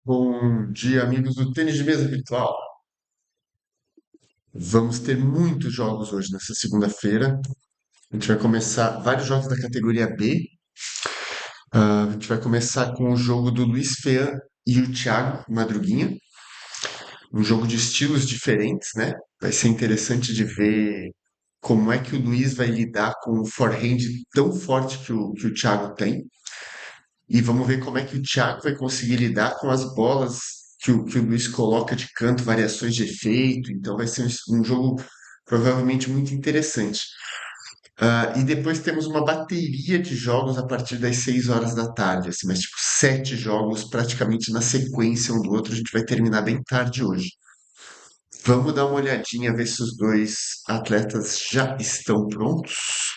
Bom dia, amigos do tênis de mesa virtual. Vamos ter muitos jogos hoje nessa segunda-feira. A gente vai começar vários jogos da categoria B. A gente vai começar com o jogo do Luiz Fean e o Thiago Madruguinha. Um jogo de estilos diferentes, né? Vai ser interessante de ver como é que o Luiz vai lidar com o forehand tão forte que o Thiago tem. E vamos ver como é que o Thiago vai conseguir lidar com as bolas que o Luiz coloca de canto, variações de efeito. Então vai ser um jogo provavelmente muito interessante. E depois temos uma bateria de jogos a partir das 6 horas da tarde, assim, mas tipo 7 jogos praticamente na sequência um do outro. A gente vai terminar bem tarde hoje. Vamos dar uma olhadinha, ver se os dois atletas já estão prontos.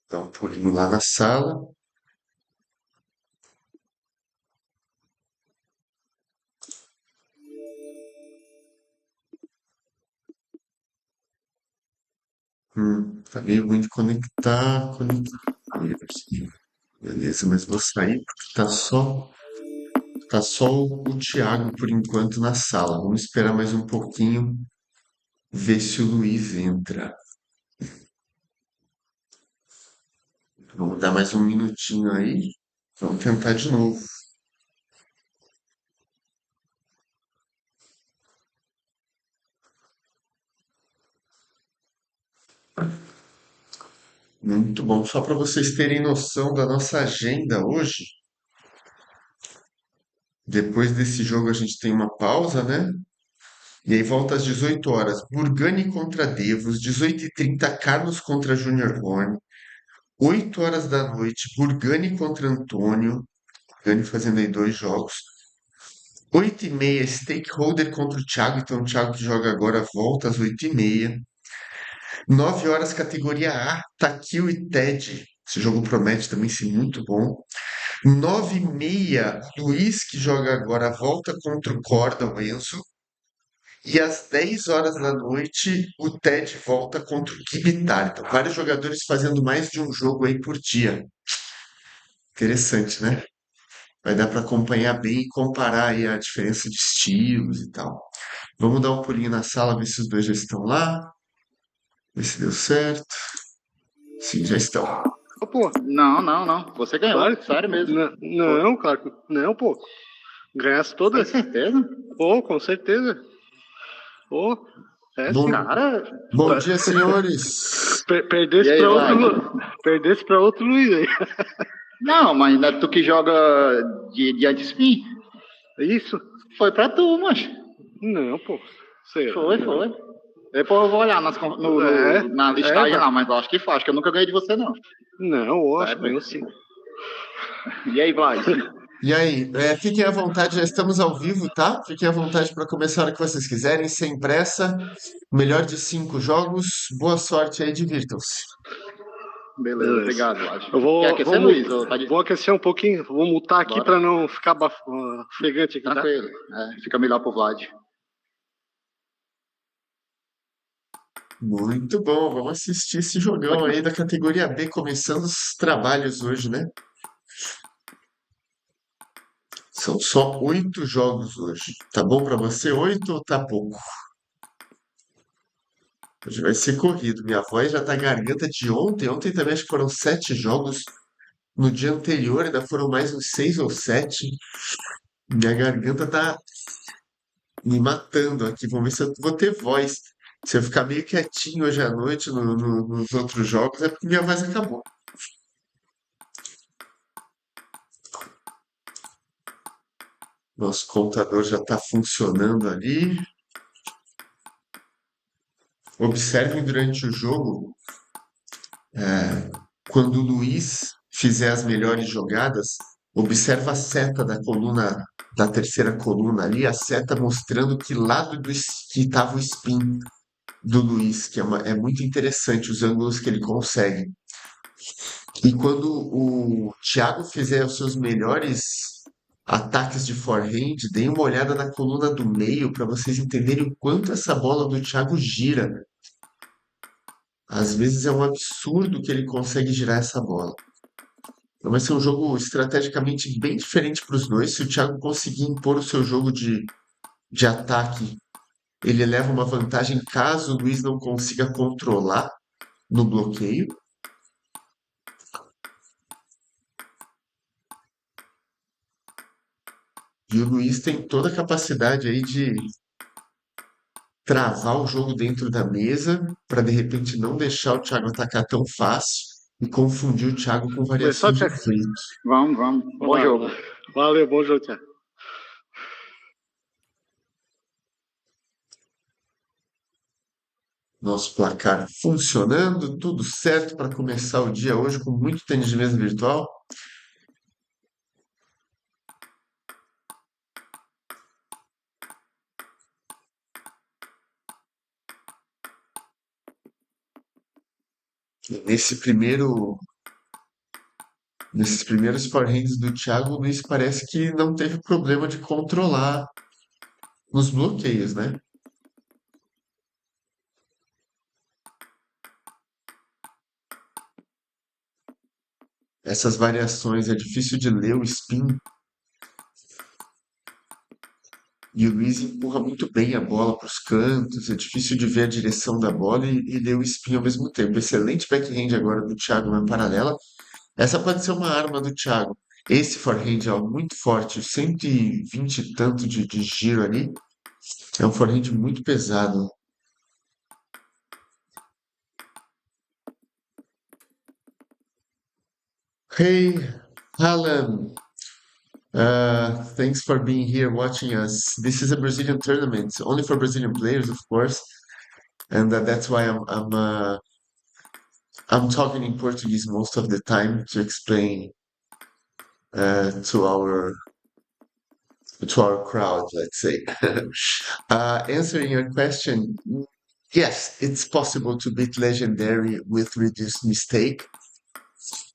Dá um pulinho lá na sala. Tá meio ruim de conectar. Beleza, mas vou sair porque tá só o Thiago por enquanto na sala. Vamos esperar mais um pouquinho, ver se o Luiz entra. Vamos dar mais um minutinho aí. Vamos tentar de novo. Muito bom. Só para vocês terem noção da nossa agenda hoje, depois desse jogo a gente tem uma pausa, né? E aí volta às 18 horas. Burgani contra Devos, 18h30, Carlos contra Junior Horn. 8 horas da noite, Burgani contra Antônio. Burgani fazendo aí dois jogos. 8h30, Stakeholder contra o Thiago. Então, o Thiago que joga agora volta às 8h30. 9 horas, categoria A, Takil e Ted. Esse jogo promete também ser muito bom. 9h30, Luiz que joga agora volta contra o Corda, o Enzo. E às 10 horas da noite, o Ted volta contra o Kibitar. Então, vários jogadores fazendo mais de um jogo aí por dia. Interessante, né? Vai dar para acompanhar bem e comparar aí a diferença de estilos e tal. Vamos dar um pulinho na sala, ver se os dois já estão lá. Ver se deu certo. Sim, já estão. Ô, pô, Não, não, não. Você ganhou, claro. sério mesmo. Não, claro que não, pô. Ganhasse Tem todas. certeza? Pô, com certeza. Pô, é Bom, sim. Cara, bom dia, senhores. Perdesse E aí, pra Vlad? perdesse pra outro Luiz aí. Não, mas ainda tu que joga de anti-spin. Isso? Foi pra tu, mas. Não, pô. Será? Foi. Depois eu vou olhar na listagem lá, mas eu acho que foi. Acho que eu nunca ganhei de você, não. Não, eu acho que Sério? ganhou sim. E aí, Vlad? E aí, fiquem à vontade, já estamos ao vivo, tá? Fiquem à vontade para começar a hora que vocês quiserem, sem pressa. Melhor de 5 jogos. Boa sorte aí, divirtam-se. Beleza, Beleza. obrigado, Vlad. Eu vou, Quer aquecer, vou, Luiz? Ou tá de... vou aquecer um pouquinho, vou mutar aqui Bora. pra não ficar ofegante aqui, tá? Tranquilo. Fica melhor pro Vlad. Muito bom, vamos assistir esse jogão aí da categoria B, começando os trabalhos hoje, né? São só 8 jogos hoje. Tá bom para você 8 ou tá pouco? Hoje vai ser corrido. Minha voz já tá garganta de ontem. Ontem também acho que foram 7 jogos. No dia anterior ainda foram mais uns 6 ou 7. Minha garganta tá me matando aqui. Vamos ver se eu vou ter voz. Se eu ficar meio quietinho hoje à noite nos outros jogos, é porque minha voz acabou. Nosso computador já está funcionando ali. Observem durante o jogo, quando o Luiz fizer as melhores jogadas, observa a seta da coluna, da terceira coluna ali, a seta mostrando que lado que estava o spin do Luiz, que é muito interessante os ângulos que ele consegue. E quando o Thiago fizer os seus melhores ataques de forehand, deem uma olhada na coluna do meio para vocês entenderem o quanto essa bola do Thiago gira. Às vezes é um absurdo que ele consegue girar essa bola. Vai ser um jogo estrategicamente bem diferente para os dois. Se o Thiago conseguir impor o seu jogo de ataque, ele leva uma vantagem caso o Luiz não consiga controlar no bloqueio. E o Luiz tem toda a capacidade aí de travar o jogo dentro da mesa para de repente não deixar o Thiago atacar tão fácil e confundir o Thiago com Começou, variações de Thiago? efeitos. Vamos, vamos. Bom jogo. Valeu, bom jogo, Thiago. Nosso placar funcionando, tudo certo para começar o dia hoje com muito tênis de mesa virtual. E nesses primeiros forehands do Thiago, o Luiz parece que não teve problema de controlar nos bloqueios, né? Essas variações, é difícil de ler o spin. E o Luiz empurra muito bem a bola para os cantos, é difícil de ver a direção da bola e ler o spin ao mesmo tempo. Excelente backhand agora do Thiago na paralela. Essa pode ser uma arma do Thiago. Esse forehand, ó, muito forte, 120 e tanto de giro ali. É um forehand muito pesado. Hey, Alan. Thanks for being here watching us. This is a Brazilian tournament, only for Brazilian players, of course, and that's why I'm talking in Portuguese most of the time to explain to our crowd, let's say. Answering your question, yes, it's possible to beat Legendary with reduced mistake.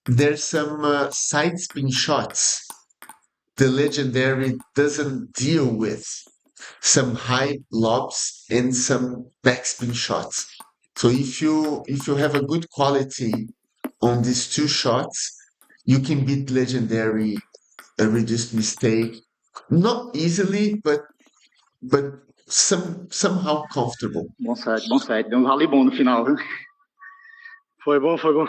There's some side spin shots the Legendary doesn't deal with. Some high lobs and some backspin shots. So if you have a good quality on these two shots, you can beat Legendary a reduced mistake. Not easily, but somehow comfortable. Bom set, bom set. Deu um rally bom no final, viu? Foi bom, foi bom.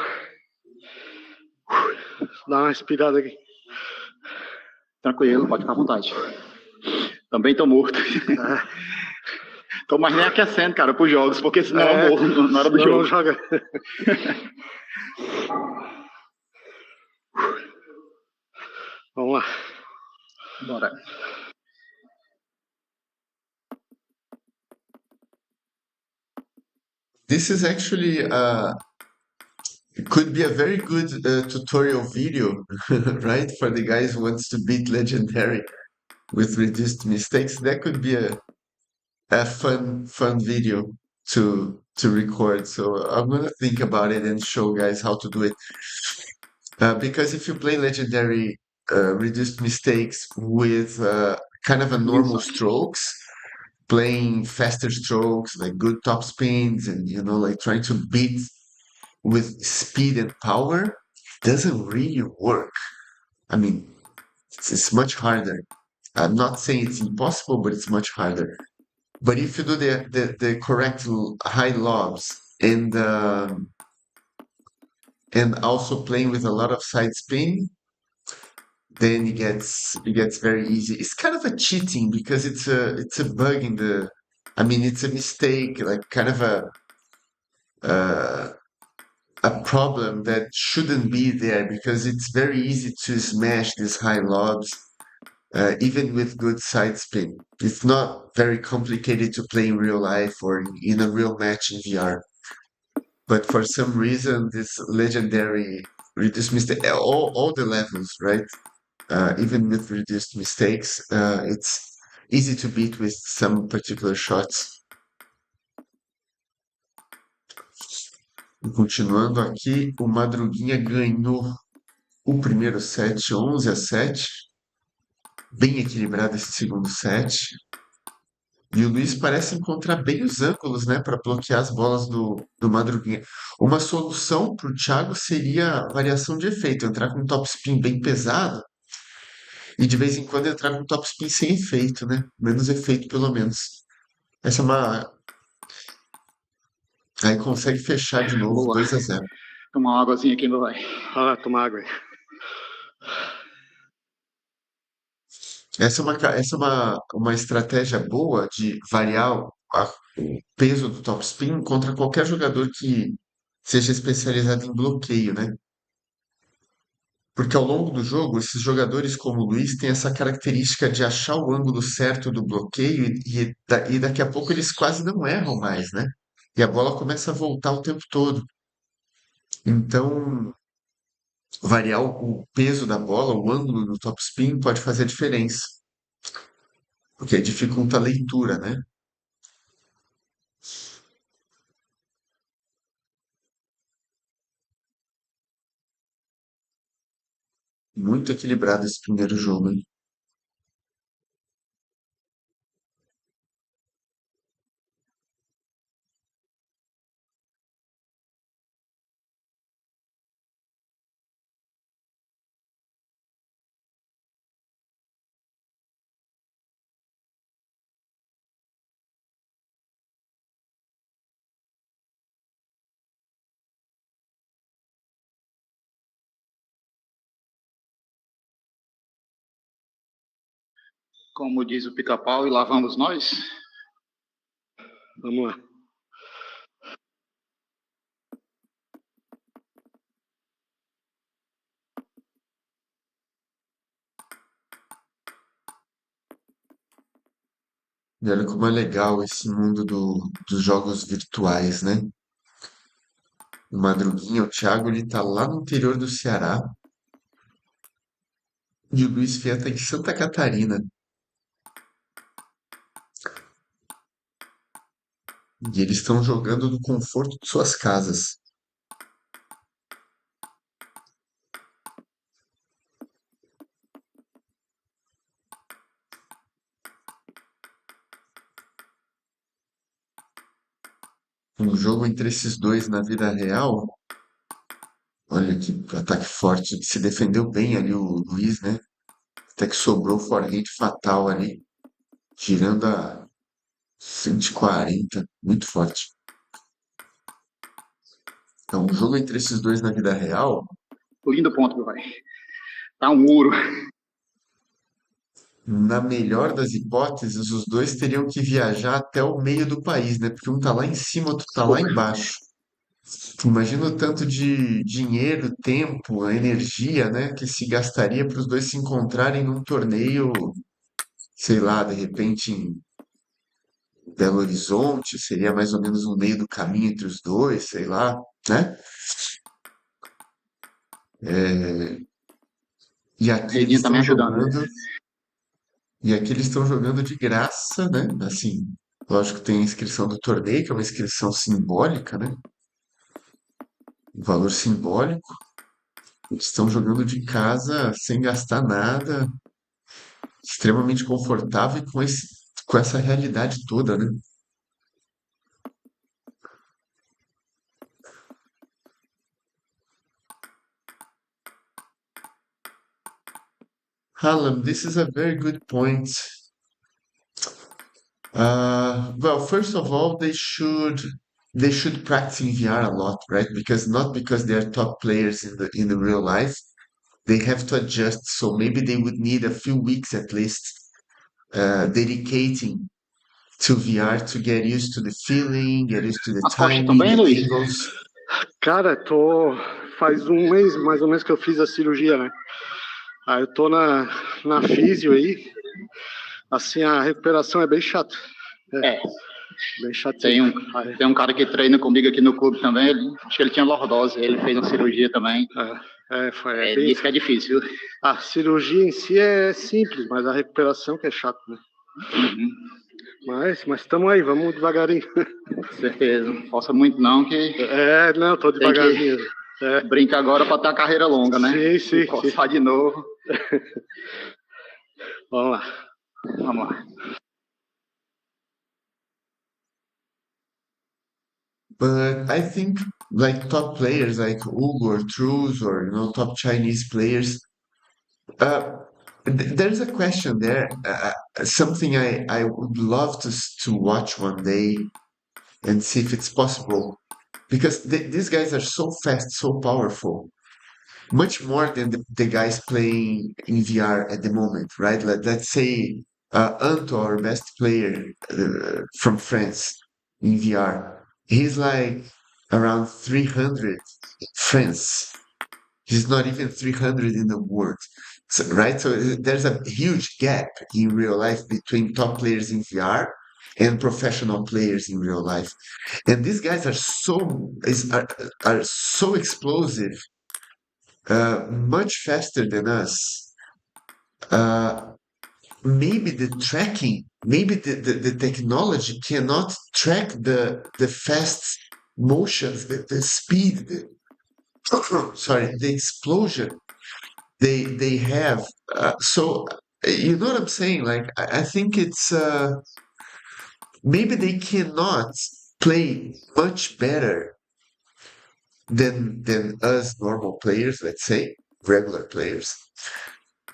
Dá uma respirada aqui. Tranquilo, pode ficar à vontade. Também tô morto. Tô mais nem aquecendo, cara, pros jogos, porque senão eu morro na hora do jogo. Não joga. Vamos lá. Bora. This is actually it could be a very good tutorial video, right? For the guys who wants to beat Legendary with reduced mistakes. That could be a fun video to record. So I'm gonna think about it and show guys how to do it. Because if you play Legendary reduced mistakes with kind of a normal strokes, playing faster strokes like good top spins and like trying to beat with speed and power doesn't really work. I mean, it's much harder. I'm not saying it's impossible, but it's much harder. But if you do the correct high lobs and also playing with a lot of side spin, then it gets very easy. It's kind of a cheating because it's a bug in the. I mean, it's a mistake, like kind of a problem that shouldn't be there because it's very easy to smash these high lobs, even with good side spin. It's not very complicated to play in real life or in a real match in VR. But for some reason, this Legendary reduced mistake, all the levels, right? Even with reduced mistakes, it's easy to beat with some particular shots. E continuando aqui, o Madruguinha ganhou o primeiro set 11-7. Bem equilibrado esse segundo set. E o Luiz parece encontrar bem os ângulos, né, para bloquear as bolas do Madruguinha. Uma solução para o Thiago seria a variação de efeito, entrar com um topspin bem pesado e de vez em quando entrar com um topspin sem efeito, né? Menos efeito, pelo menos. Essa é uma. Aí consegue fechar de novo Boa. 2-0. Tomar uma águazinha aqui, meu vai. Vai lá, tomar água aí. Essa é uma estratégia boa de variar o peso do topspin contra qualquer jogador que seja especializado em bloqueio, né? Porque ao longo do jogo, esses jogadores como o Luiz têm essa característica de achar o ângulo certo do bloqueio e daqui a pouco eles quase não erram mais, né? E a bola começa a voltar o tempo todo. Então, variar o peso da bola, o ângulo do topspin pode fazer a diferença, porque dificulta a leitura, né? Muito equilibrado esse primeiro jogo, hein? Como diz o pica-pau, e lá vamos nós. Vamos lá. E olha como é legal esse mundo dos jogos virtuais, né? O Madruguinha, o Thiago, ele tá lá no interior do Ceará e o Luiz Fia tá em Santa Catarina. E eles estão jogando no conforto de suas casas. Um jogo entre esses dois na vida real. Olha que ataque forte. Se defendeu bem ali o Luiz, né? Até que sobrou o forehand fatal ali, girando a 140. Muito forte. Então, um jogo entre esses dois na vida real. Lindo ponto, meu vai. Tá um muro. Na melhor das hipóteses, os dois teriam que viajar até o meio do país, né? Porque um tá lá em cima, outro tá lá embaixo. Imagina o tanto de dinheiro, tempo, energia, né, que se gastaria para os dois se encontrarem num torneio, sei lá, de repente em Belo Horizonte, seria mais ou menos um meio do caminho entre os dois, sei lá, né? E aqui eles Redinha tá me estão ajudando. jogando, e aqui eles estão jogando de graça, né? Assim, lógico que tem a inscrição do torneio, que é uma inscrição simbólica, né? Um valor simbólico. Eles estão jogando de casa sem gastar nada, extremamente confortável e com essa realidade toda, né? Hallam, this is a very good point. Well, first of all, they should practice in VR a lot, right? Because not because they are top players in the real life, they have to adjust. So maybe they would need a few weeks at least dedicating to VR to get used to the feeling, get used to the As costas timing, também, the Luiz? angles. Cara, faz um mês mais ou menos que eu fiz a cirurgia, né? Aí eu tô na físio aí. Assim, a recuperação é bem chata. É. Bem chatinho. Tem um cara que treina comigo aqui no clube também. Acho que ele tinha lordose, ele fez uma cirurgia também. Disse que é difícil. A cirurgia em si é simples, mas a recuperação que é chata, né? Uhum. Mas estamos aí, vamos devagarinho. Certeza. Não força muito não, que... Não, tô devagarzinho. Brinca agora para ter a carreira longa, né? Sim. Forçar de novo. Vamos lá. Vamos lá. but I think like top players like Hugo or Trues or top Chinese players. Uh, there's a question there. Something I would love to watch one day and see if it's possible, because these guys are so fast, so powerful, much more than the guys playing in VR at the moment, right? Let's say Anto, our best player from France in VR, he's like around 300 France. He's not even 300 in the world. So, right? So there's a huge gap in real life between top players in VR and professional players in real life. And these guys are so explosive, much faster than us. Uh, maybe the tracking, maybe the technology cannot track the fast motions, the speed, sorry, the explosion they have. So you know what I'm saying? Like I think it's maybe they cannot play much better than us normal players, let's say regular players,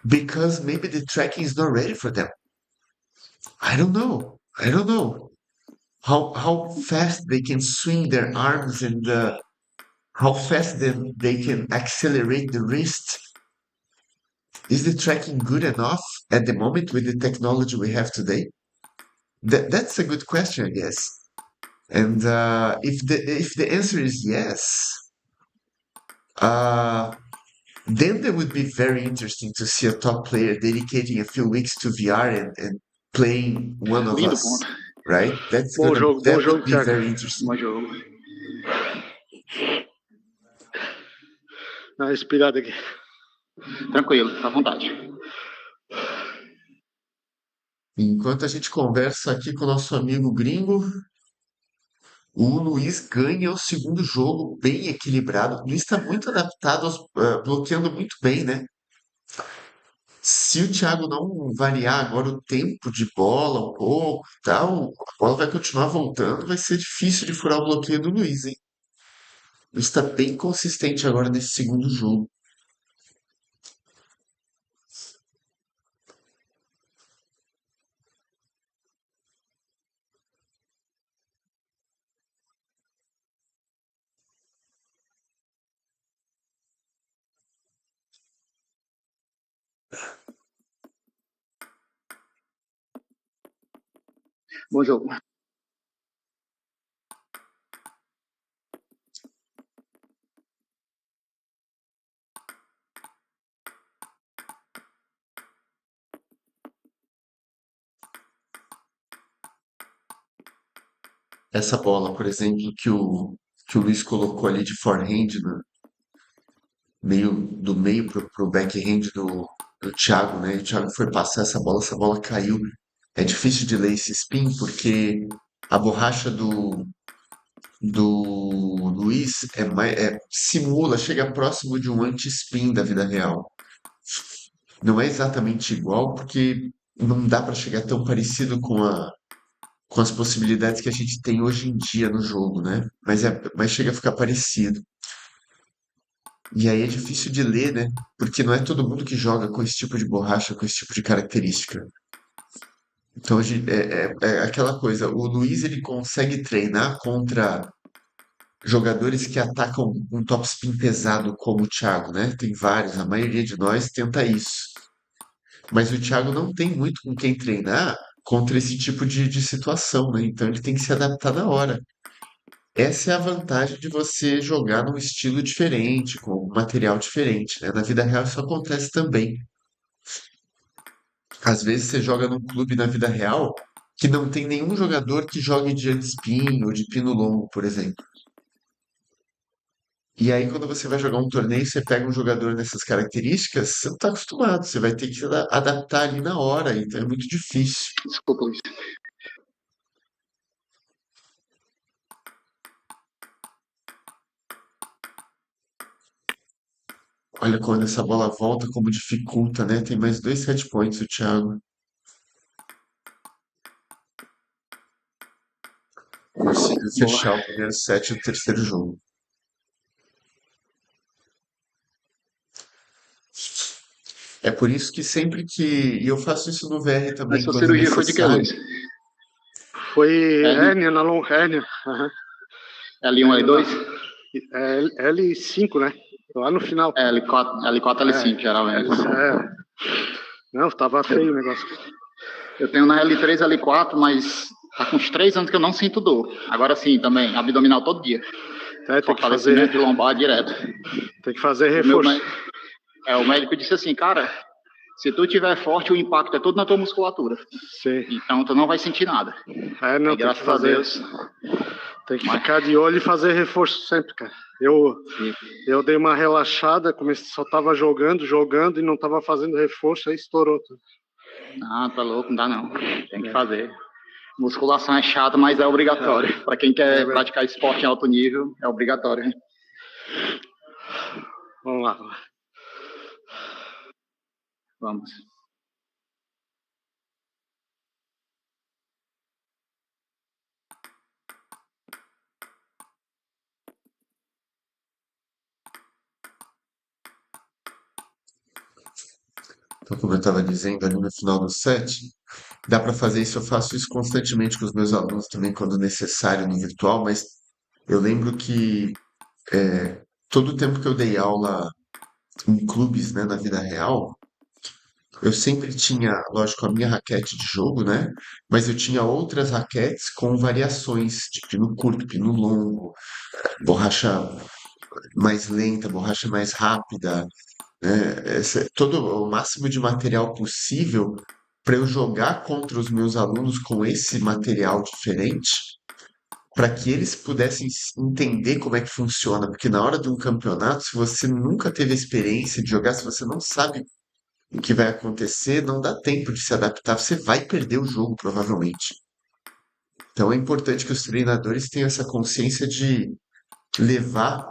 because maybe the tracking is not ready for them. I don't know. I don't know how fast they can swing their arms and how fast they can accelerate the wrist. Is the tracking good enough at the moment with the technology we have today? That's a good question, I guess. And if the answer is yes, uh, then that would be very interesting to see a top player dedicating a few weeks to VR and playing one of Lindo us, ponto. right? Bom That would jogo, be Thiago. very interesting. Bom jogo. Dá uma respirada aqui. Tranquilo, à vontade. Enquanto a gente conversa aqui com o nosso amigo gringo, o Luiz ganha o segundo jogo bem equilibrado. O Luiz está muito adaptado, bloqueando muito bem, né? Se o Thiago não variar agora o tempo de bola um pouco e tal, a bola vai continuar voltando, vai ser difícil de furar o bloqueio do Luiz, hein? O Luiz está bem consistente agora nesse segundo jogo. Bom jogo. Essa bola, por exemplo, que o Luiz colocou ali de forehand, né? Do meio pro backhand do Thiago, né? E o Thiago foi passar essa bola caiu. É difícil de ler esse spin porque a borracha do Luiz simula, chega próximo de um anti-spin da vida real. Não é exatamente igual porque não dá para chegar tão parecido com as possibilidades que a gente tem hoje em dia no jogo, né? Mas chega a ficar parecido. E aí é difícil de ler, né? Porque não é todo mundo que joga com esse tipo de borracha, com esse tipo de característica. Então é aquela coisa, o Luiz ele consegue treinar contra jogadores que atacam um topspin pesado como o Thiago, né? Tem vários, a maioria de nós tenta isso. Mas o Thiago não tem muito com quem treinar contra esse tipo de situação, né? Então ele tem que se adaptar na hora. Essa é a vantagem de você jogar num estilo diferente, com um material diferente, né? Na vida real isso acontece também. Às vezes você joga num clube na vida real que não tem nenhum jogador que jogue de spin ou de pino longo, por exemplo. E aí, quando você vai jogar um torneio, você pega um jogador nessas características, você não está acostumado, você vai ter que se adaptar ali na hora, então é muito difícil. Desculpa, Luiz. Olha quando essa bola volta, como dificulta, né? Tem mais 2 set points o Thiago. conseguiu Boa. fechar o primeiro set e o terceiro jogo. É por isso que sempre que. E eu faço isso no VR Mas também, sua quando cirurgia foi de que, necessário. Luiz? Foi L, hérnia na long hérnia. Aham. L1, Hérnia na. L2? L5, né? Lá no final. L4, L4, L5, geralmente. Não, tava feio o negócio. Eu tenho na L3, L4, mas tá com uns 3 anos que eu não sinto dor. Agora sim, também, abdominal todo dia. Tem que Fortalecimento fazer. de lombar direto. Tem que fazer O meu reforço. o médico disse assim, cara, se tu tiver forte, o impacto é todo na tua musculatura. Sim. Então tu não vai sentir nada. Não, Aí, graças a Deus. Tem que ficar de olho e fazer reforço sempre, cara. Eu dei uma relaxada, só tava jogando e não tava fazendo reforço, aí estourou tudo. Ah, tá louco, não dá não. Tem que fazer. Musculação é chata, mas é obrigatório. Para quem quer praticar esporte em alto nível, é obrigatório. Hein? Vamos lá. Vamos. Então, como eu estava dizendo ali no final do set, dá para fazer isso, eu faço isso constantemente com os meus alunos também, quando necessário no virtual, mas eu lembro que todo o tempo que eu dei aula em clubes, né, na vida real, eu sempre tinha, lógico, a minha raquete de jogo, né? Mas eu tinha outras raquetes com variações de pino curto, pino longo, borracha mais lenta, borracha mais rápida, né? Todo o máximo de material possível para eu jogar contra os meus alunos com esse material diferente, para que eles pudessem entender como é que funciona, porque na hora de um campeonato, se você nunca teve a experiência de jogar, se você não sabe o que vai acontecer, não dá tempo de se adaptar, você vai perder o jogo provavelmente. Então é importante que os treinadores tenham essa consciência de levar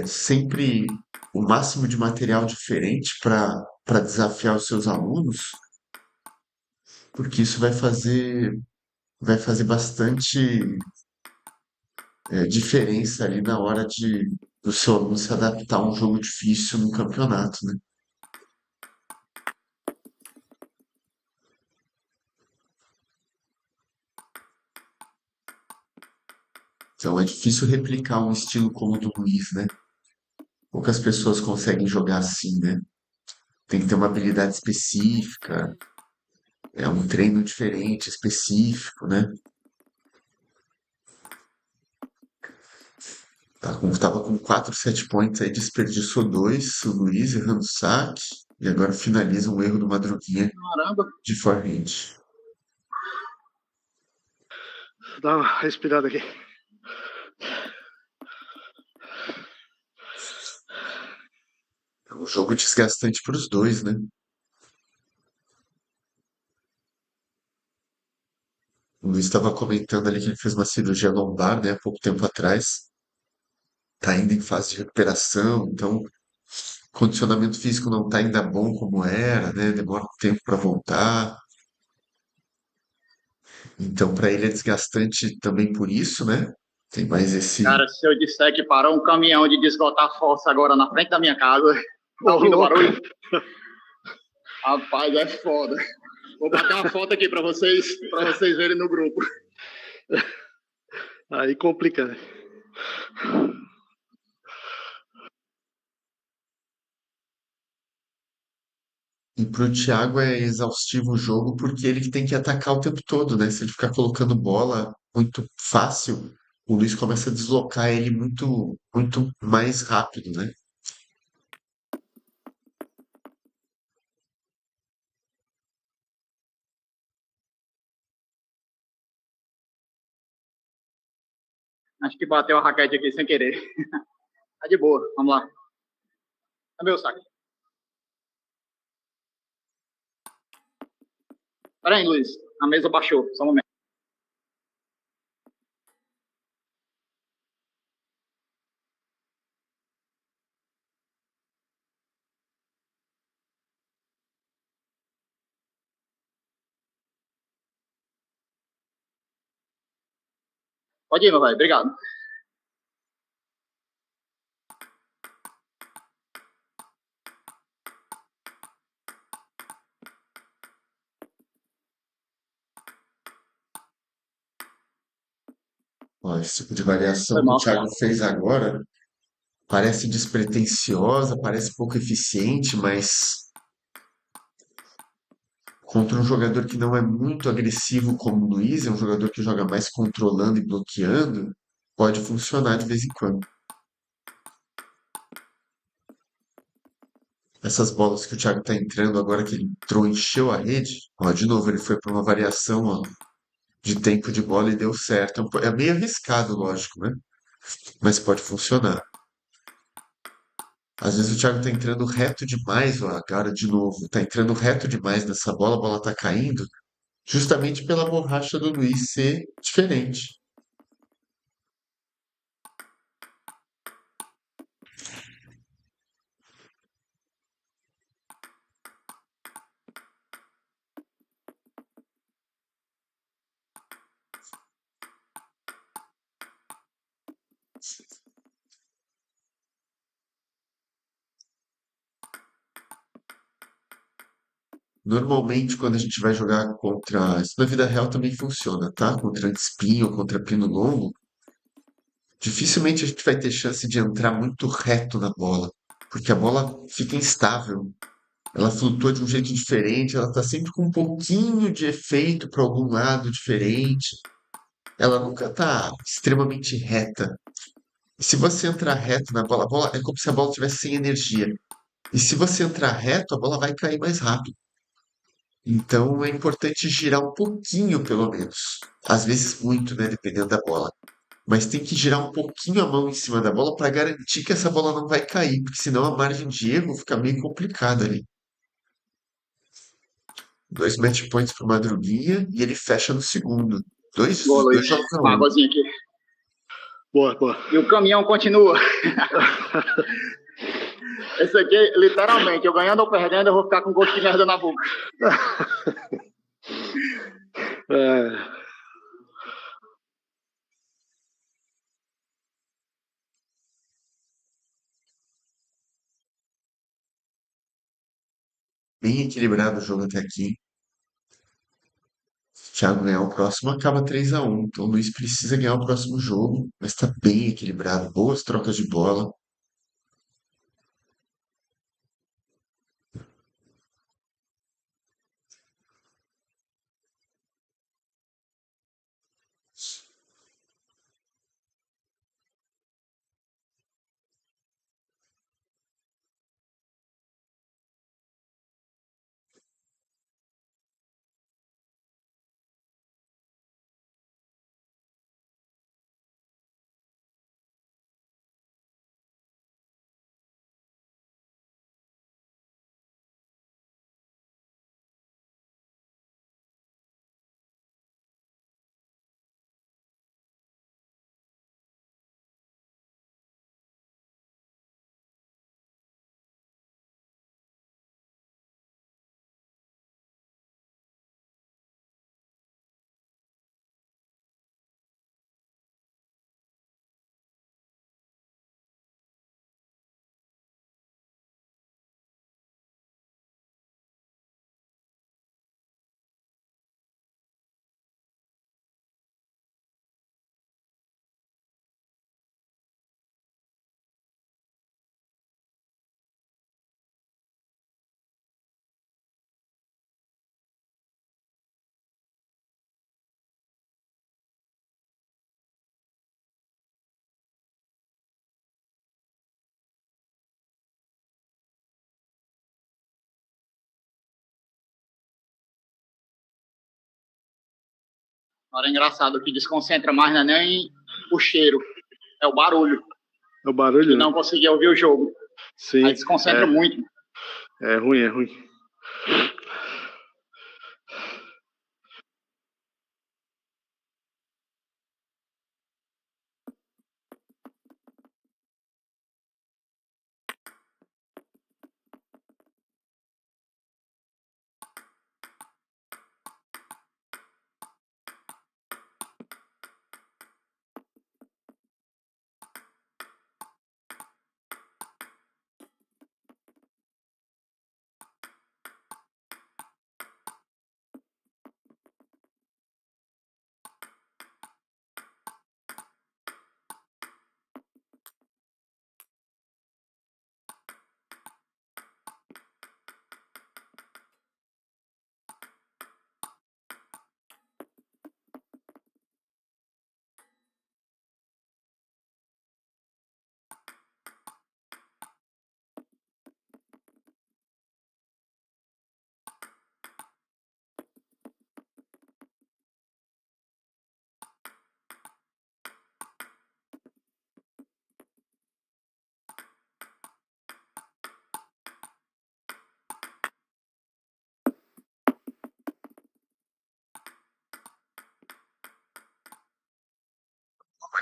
sempre o máximo de material diferente para desafiar os seus alunos, porque isso vai fazer bastante diferença ali na hora de do seu aluno se adaptar a um jogo difícil no campeonato, né? Então é difícil replicar um estilo como o do Luiz, né? Poucas pessoas conseguem jogar assim, né? Tem que ter uma habilidade específica, é um treino diferente, específico, né? Tava com 4 set points aí, desperdiçou dois, o Luiz errando saque, e agora finaliza um erro do Madruguinha Caramba. de forehand. Dá uma respirada aqui. É um jogo desgastante para os dois, né? O Luiz estava comentando ali que ele fez uma cirurgia lombar, né, há pouco tempo atrás. Tá ainda em fase de recuperação, então o condicionamento físico não tá ainda bom como era, né? Demora um tempo para voltar. Então, para ele é desgastante também por isso, né? Tem mais esse. Cara, se eu disser que parou um caminhão de esgotar força agora na frente da minha casa, tá ouvindo o barulho? Rapaz, é foda. Vou bater uma foto aqui para vocês verem no grupo. Aí complica, né? E pro Thiago é exaustivo o jogo porque ele que tem que atacar o tempo todo, né? Se ele ficar colocando bola muito fácil, o Luiz começa a deslocar ele muito, muito mais rápido, né? Acho que bateu a raquete aqui sem querer. Tá de boa, vamos lá. Cadê o saque? Pera aí, Luiz. A mesa baixou, só um momento. Pode ir, meu velho. Obrigado. Ó, esse tipo de Foi variação que o mal. Thiago fez agora parece despretensiosa, parece pouco eficiente, mas contra um jogador que não é muito agressivo como o Luiz, é um jogador que joga mais controlando e bloqueando, pode funcionar de vez em quando. Essas bolas que o Thiago tá entrando agora que ele entrou, encheu a rede, ó, de novo ele foi para uma variação, ó, de tempo de bola e deu certo. É meio arriscado, lógico, né? Mas pode funcionar. Às vezes o Thiago tá entrando reto demais, ó, agora de novo, tá entrando reto demais nessa bola, a bola tá caindo, justamente pela borracha do Luiz ser diferente. Normalmente, quando a gente vai jogar contra. Isso na vida real também funciona, tá? Contra espinho, contra pino longo, dificilmente a gente vai ter chance de entrar muito reto na bola, porque a bola fica instável. Ela flutua de um jeito diferente, ela tá sempre com um pouquinho de efeito para algum lado diferente. Ela nunca tá extremamente reta. E se você entrar reto na bola, a bola é como se a bola tivesse sem energia. E se você entrar reto, a bola vai cair mais rápido. Então é importante girar um pouquinho, pelo menos. Às vezes muito, né? Dependendo da bola. Mas tem que girar um pouquinho a mão em cima da bola para garantir que essa bola não vai cair, porque senão a margem de erro fica meio complicada ali. Dois match points pro Madruguinha e ele fecha no segundo. Dois, Boa, Luiz. dois jogos a Uma um. águazinha aqui. Boa, boa. E o caminhão continua. Esse aqui, literalmente, eu ganhando ou perdendo, eu vou ficar com gosto de merda na boca. É, Bem equilibrado o jogo até aqui. Se o Thiago ganhar o próximo, acaba 3-1. Então o Luiz precisa ganhar o próximo jogo, mas está bem equilibrado. Boas trocas de bola. Agora é engraçado, o que desconcentra mais não é nem o cheiro, é o barulho. é o barulho, E né? não conseguir ouvir o jogo. Sim. Aí desconcentra muito. É ruim, é ruim.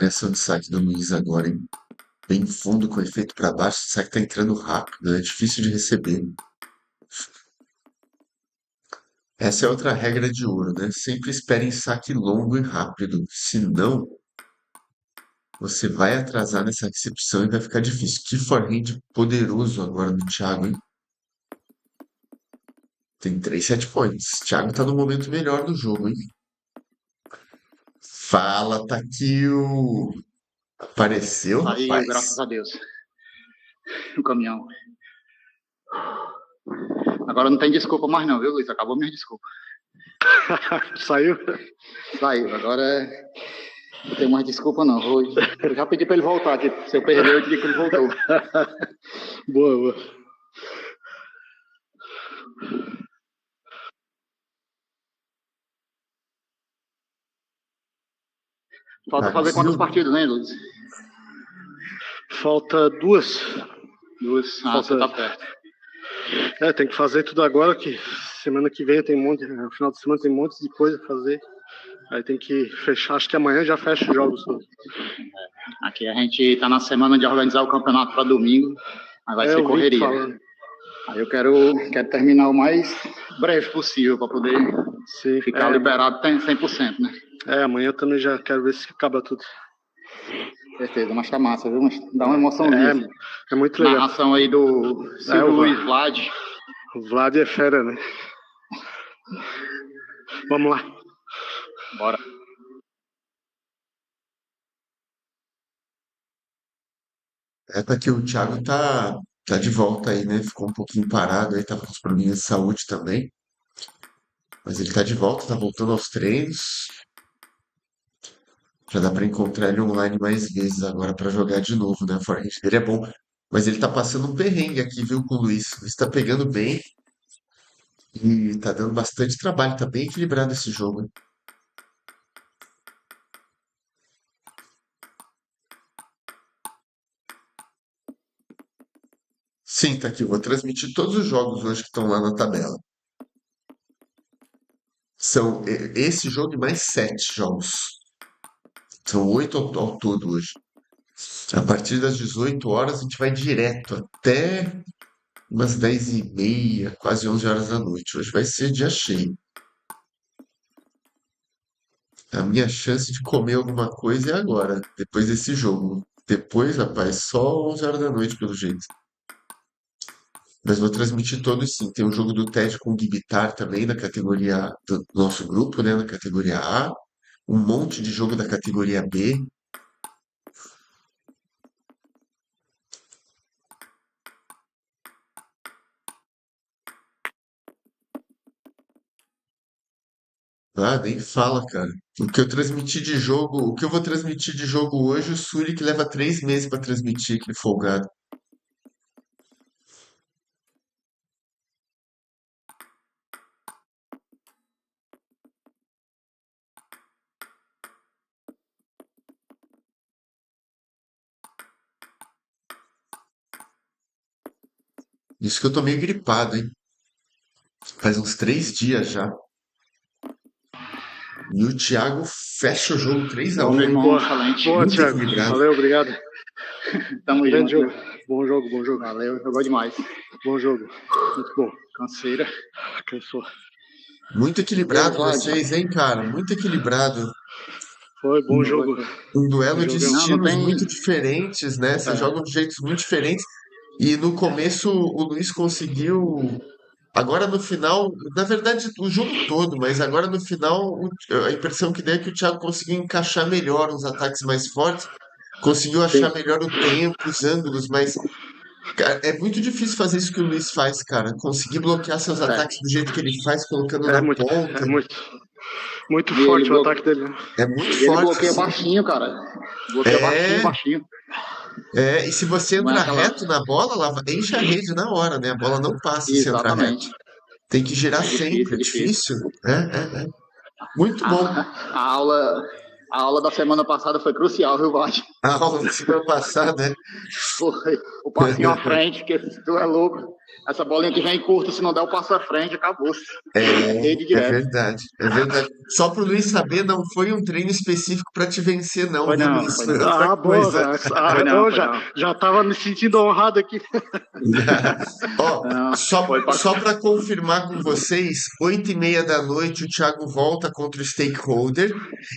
Criação de saque do Luiz agora, hein? Bem fundo com efeito para baixo. O saque tá entrando rápido, é difícil de receber. Essa é outra regra de ouro, né? Sempre espere em saque longo e rápido. Senão, você vai atrasar nessa recepção e vai ficar difícil. Que forehand poderoso agora do Thiago, hein? Tem 3 set points. Thiago tá no momento melhor do jogo, hein? Fala, Taquil! Apareceu, Saiu, graças rapaz? a Deus. O caminhão. Agora não tem desculpa mais não, viu, Luiz? Acabou minha desculpa. Saiu? Saiu. Agora não tem mais desculpa não. Eu já pedi pra ele voltar aqui. Se eu perder, eu digo que ele voltou. Boa, boa. Falta fazer quantas partidas, né, Luiz? Falta 2. Ah, você tá perto. Tem que fazer tudo agora, que semana que vem tem no final de semana tem um monte de coisa a fazer. Aí tem que fechar, acho que amanhã já fecha os jogos todos. Aqui a gente tá na semana de organizar o campeonato para domingo, mas vai ser correria. Aí eu quero terminar o mais breve possível para poder ficar liberado 100%, né? Amanhã também já quero ver se acaba tudo. Certeza, mas tá massa, viu? Mas dá uma emoçãozinha. É muito legal. Narração aí do Silvio Luiz Vlad. O Vlad é fera, né? Vamos lá. Bora. Tá que o Thiago tá de volta aí, né? Ficou um pouquinho parado aí, tava com os probleminhas de saúde também. Mas ele tá de volta, tá voltando aos treinos. Já dá pra encontrar ele online mais vezes agora pra jogar de novo, né? O forehand dele é bom. Mas ele tá passando um perrengue aqui, viu, com o Luiz. O Luiz tá pegando bem e tá dando bastante trabalho. Tá bem equilibrado esse jogo. Sim, tá aqui. Vou transmitir todos os jogos hoje que estão lá na tabela. São esse jogo e mais 7 jogos. São 8 ao todo hoje. A partir das 18 horas, a gente vai direto até umas 10h30, quase 11 horas da noite. Hoje vai ser dia cheio. A minha chance de comer alguma coisa é agora, depois desse jogo. Depois, rapaz, só 11 horas da noite, pelo jeito. Mas vou transmitir todos sim. Tem o jogo do TED com o Gibitar também, na categoria do nosso grupo, né? Na categoria A. Um monte de jogo da categoria B. Ah, nem fala, cara. O que eu transmiti de jogo, o que eu vou transmitir de jogo hoje, o Suri que leva 3 meses pra transmitir, aquele folgado. Isso que eu tô meio gripado, hein? Faz uns 3 dias já. E o Thiago fecha o jogo 3-1. Meu irmão, Boa, excelente. boa, Muito Thiago. equilibrado. Valeu, obrigado. Tamo Grande junto. jogo. Bom jogo, bom jogo. Valeu, jogou demais. Bom jogo. Muito bom. Canseira. Cansou. Muito equilibrado Vlad. vocês, hein, cara? Muito equilibrado. Foi bom jogo. Um duelo de Jogão. estilos Não tem- muito diferentes, né? Vocês jogam de jeitos muito diferentes. E no começo o Luiz conseguiu. Agora no final, na verdade, o jogo todo, mas agora no final, a impressão que deu é que o Thiago conseguiu encaixar melhor uns ataques mais fortes, conseguiu achar melhor o tempo, os ângulos, mas cara, é muito difícil fazer isso que o Luiz faz, cara. Conseguir bloquear seus ataques do jeito que ele faz, colocando na ponta. Muito E forte ele o ataque dele. É muito Ele forte. bloqueia Assim. baixinho, cara. Bloqueia É. baixinho. E se você Não é entrar aquela- reto na bola, ela enche a rede na hora, né? A bola não passa se entrar reto. Exatamente. Tem que girar É difícil, sempre, é é difícil. É. Muito bom. A A aula da semana passada foi crucial, viu, Vlad? A aula da semana passada, né? Foi o passinho à frente, que tu é louco. Essa bolinha que vem curta, se não der o passo à frente, acabou-se. Rede É direto. verdade, é verdade. Só para o Luiz saber, não foi um treino específico para te vencer, não, Foi viu, não, Luiz? foi Foi não. outra Boa, coisa. Foi não, eu foi não. já tava me sentindo honrado aqui. Ó, Não, só, foi pra... só para confirmar com vocês, 8h30 da noite o Thiago volta contra o Stakeholder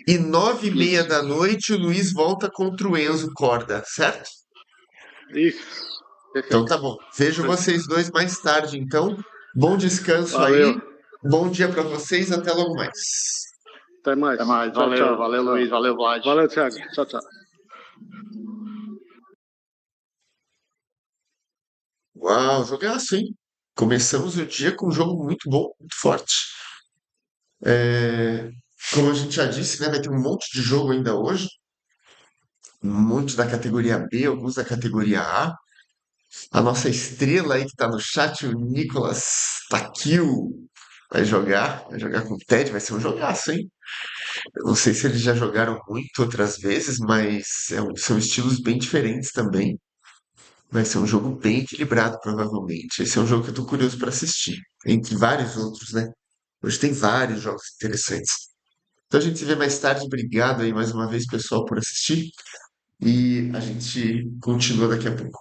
e 9h30 Isso. da noite o Luiz volta contra o Enzo Corda, certo? Isso. Então Perfeito. tá bom. Vejo vocês dois mais tarde, então. Bom descanso Valeu. aí. Bom dia para vocês. Até logo mais. Até mais. Até mais. Tchau, Valeu, tchau. valeu, Luiz. Valeu, Vlad. Valeu, Thiago. Tchau, tchau. Uau, jogaço, hein? Começamos o dia com um jogo muito bom, muito forte. É, Como a gente já disse, né, vai ter um monte de jogo ainda hoje. Um monte da categoria B, alguns da categoria A. A nossa estrela aí que está no chat, o Nicolas Taquil, vai jogar com o Ted, vai ser um jogaço, hein? Eu não sei se eles já jogaram muito outras vezes, mas são estilos bem diferentes também. Vai ser um jogo bem equilibrado, provavelmente. Esse é um jogo que eu tô curioso para assistir, entre vários outros, né? Hoje tem vários jogos interessantes. Então a gente se vê mais tarde. Obrigado aí mais uma vez, pessoal, por assistir. E a gente continua daqui a pouco.